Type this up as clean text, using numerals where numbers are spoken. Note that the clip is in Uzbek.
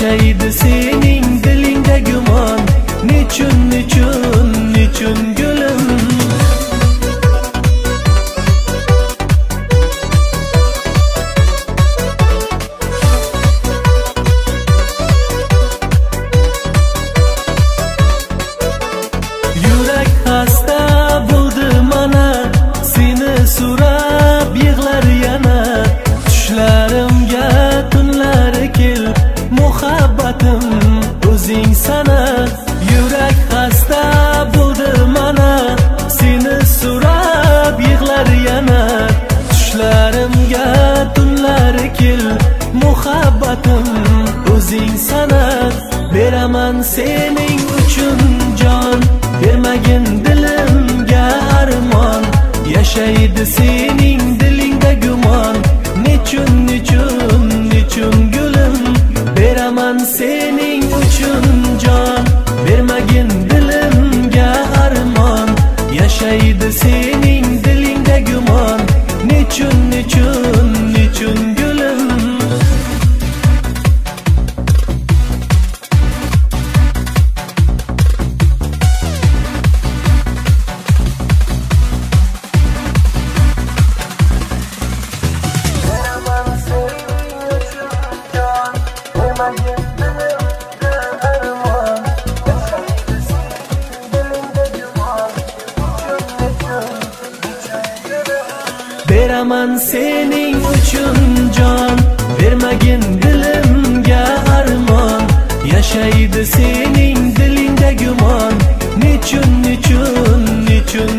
yashaydi sening dilingda gumon. Nechun, nechun, nechun gulim. Yurak xasta bo'ldi mana, seni so'rab yig'lar yana. Tushlarimga tunlari kel, muhabbatim o'zing sana. Yurak xasta bo'ldi mana, seni so'rab yig'lar yana. Tushlarimga tunlari kel, muhabbatim o'zing sana. Beraman sening uchun jon, bermagin dilimga armon. Yashaydi sening dilingda gumon. Nechun, nechun, nechun gulim. Beraman sening uchun jon, bermagin dilimga armon. Yashaydi sening dilingda gumon. Nechun, nechun, nechun gulim. Beraman sening uchun jon, bermagin dilimga armon. Yashaydi sening dilingda gumon. Nechun, nechun, nechun